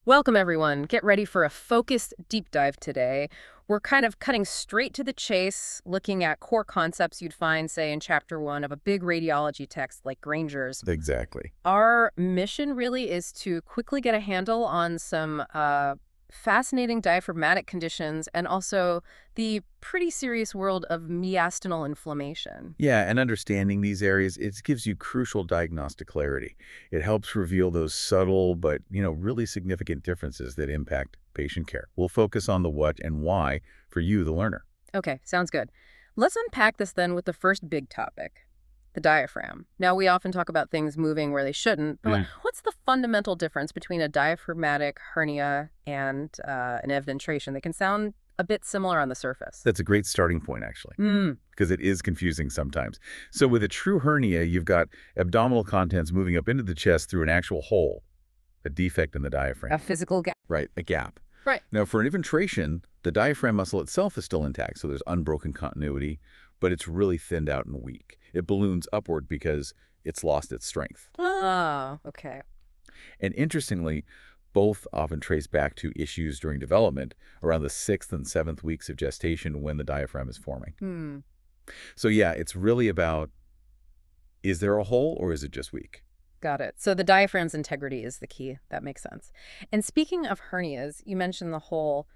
Welcome, everyone. Get ready for a focused deep dive today. We're kind of cutting straight to the chase, looking at core concepts you'd find, say, in Chapter 1 of a big radiology text like Grainger's. Exactly. Our mission really is to quickly get a handle on some fascinating diaphragmatic conditions and also the pretty serious world of mediastinal inflammation. Yeah, and understanding these areas, it gives you crucial diagnostic clarity. It helps reveal those subtle but, really significant differences that impact patient care. We'll focus on the what and why for you, the learner. Okay, sounds good. Let's unpack this then with the first big topic. The diaphragm. Now, we often talk about things moving where they shouldn't, but what's the fundamental difference between a diaphragmatic hernia and an evidentration? They can sound a bit similar on the surface. That's a great starting point, actually, Mm, because it is confusing sometimes. So with a true hernia, you've got abdominal contents moving up into the chest through an actual hole, a defect in the diaphragm. a physical gap. Right, a gap. Right. Now, for an eventration, the diaphragm muscle itself is still intact, so there's unbroken continuity, but it's really thinned out and weak. It balloons upward because it's lost its strength. Oh, okay. And interestingly, both often trace back to issues during development around the 6th and 7th weeks of gestation when the diaphragm is forming. Hmm. So yeah, it's really about, is there a hole or is it just weak? Got it. So the diaphragm's integrity is the key. That makes sense. And speaking of hernias, you mentioned the hole.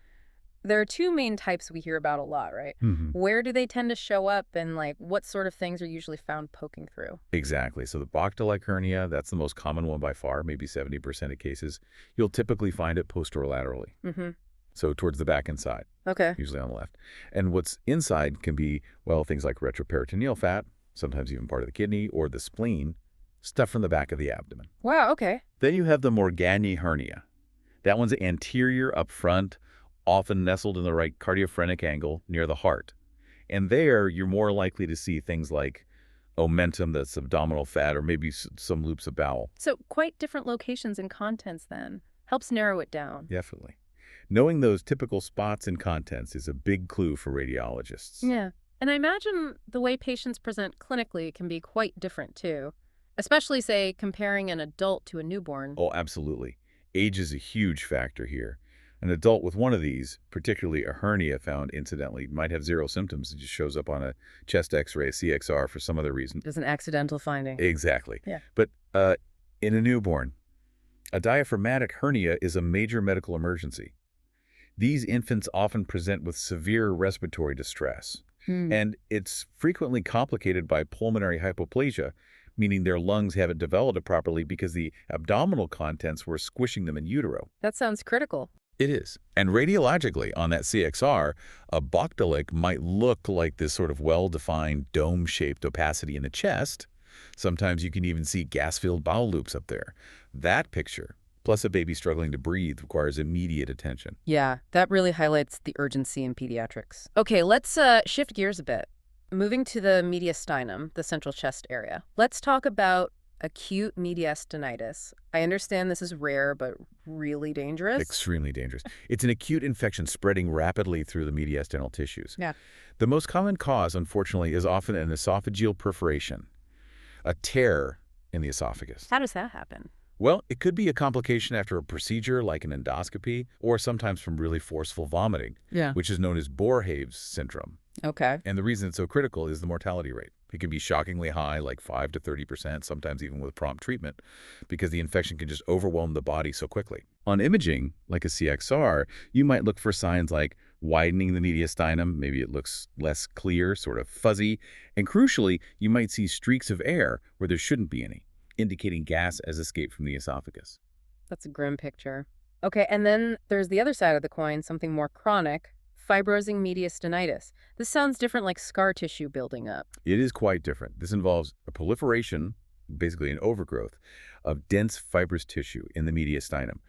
There are two main types we hear about a lot, right? Where do they tend to show up and what sort of things are usually found poking through? Exactly. So the Bachdelic hernia, that's the most common one by far, maybe 70% of cases. You'll typically find it posterolaterally. Mm-hmm. So towards the back and side, Okay. usually on the left. And what's inside can be, well, things like retroperitoneal fat, sometimes even part of the kidney, or the spleen, stuff from the back of the abdomen. Wow, okay. Then you have the Morgagni hernia. That one's anterior up front, often nestled in the right cardiophrenic angle near the heart. And there, you're more likely to see things like omentum, that's abdominal fat, or maybe some loops of bowel. So quite different locations and contents then. Helps narrow it down. Definitely. Knowing those typical spots and contents is a big clue for radiologists. Yeah. And I imagine the way patients present clinically can be quite different too. Especially, say, comparing an adult to a newborn. Oh, absolutely. Age is a huge factor here. An adult with one of these, particularly a hernia found incidentally, might have zero symptoms. It just shows up on a chest x-ray, CXR, for some other reason. Just an accidental finding. Exactly. Yeah. But in a newborn, a diaphragmatic hernia is a major medical emergency. These infants often present with severe respiratory distress, and it's frequently complicated by pulmonary hypoplasia, meaning their lungs haven't developed properly because the abdominal contents were squishing them in utero. That sounds critical. It is. And radiologically, on that CXR, a Bachdelic might look like this sort of well-defined dome-shaped opacity in the chest. Sometimes you can even see gas-filled bowel loops up there. That picture, plus a baby struggling to breathe, requires immediate attention. Yeah, that really highlights the urgency in pediatrics. Okay, let's shift gears a bit. Moving to the mediastinum, the central chest area. Let's talk about acute mediastinitis. I understand this is rare, but really dangerous. Extremely dangerous. It's an acute infection spreading rapidly through the mediastinal tissues. Yeah. The most common cause, unfortunately, is often an esophageal perforation, a tear in the esophagus. How does that happen? Well, it could be a complication after a procedure like an endoscopy, or sometimes from really forceful vomiting, Yeah. which is known as Borhave's syndrome. Okay. And the reason it's so critical is the mortality rate. It can be shockingly high, like 5 to 30%, sometimes even with prompt treatment, because the infection can just overwhelm the body so quickly. On imaging, like a CXR, you might look for signs like widening the mediastinum, maybe it looks less clear, sort of fuzzy, and crucially, you might see streaks of air where there shouldn't be any, indicating gas has escaped from the esophagus. That's a grim picture. Okay, and then there's the other side of the coin, something more chronic, fibrosing mediastinitis. This sounds different, like scar tissue building up. It is quite different. This involves a proliferation, basically an overgrowth, of dense fibrous tissue in the mediastinum.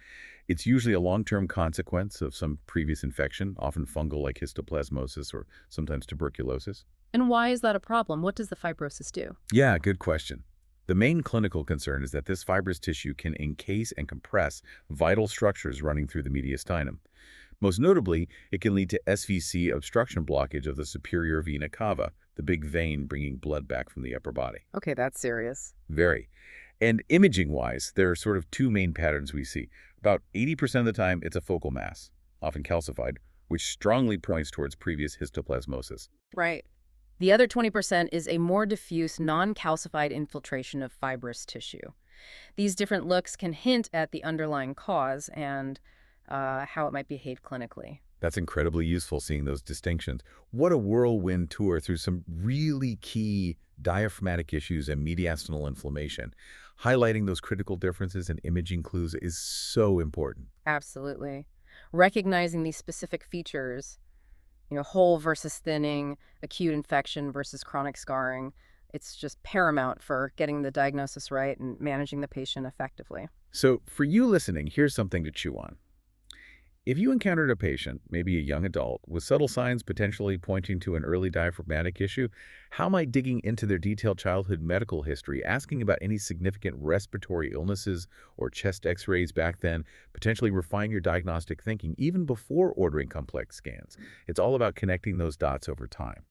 It's usually a long-term consequence of some previous infection, often fungal like histoplasmosis or sometimes tuberculosis. And why is that a problem? What does the fibrosis do? Yeah, good question. The main clinical concern is that this fibrous tissue can encase and compress vital structures running through the mediastinum. Most notably, it can lead to SVC obstruction blockage of the superior vena cava, the big vein bringing blood back from the upper body. Okay, that's serious. Very. And imaging-wise, there are sort of two main patterns we see. About 80% of the time, it's a focal mass, often calcified, which strongly points towards previous histoplasmosis. Right. The other 20% is a more diffuse, non-calcified infiltration of fibrous tissue. These different looks can hint at the underlying cause and how it might behave clinically. That's incredibly useful seeing those distinctions. What a whirlwind tour through some really key diaphragmatic issues and mediastinal inflammation. Highlighting those critical differences in imaging clues is so important. Absolutely. Recognizing these specific features, whole versus thinning, acute infection versus chronic scarring, it's just paramount for getting the diagnosis right and managing the patient effectively. So for you listening, here's something to chew on. If you encountered a patient, maybe a young adult, with subtle signs potentially pointing to an early diaphragmatic issue, how might digging into their detailed childhood medical history, asking about any significant respiratory illnesses or chest x-rays back then, potentially refine your diagnostic thinking even before ordering complex scans? It's all about connecting those dots over time.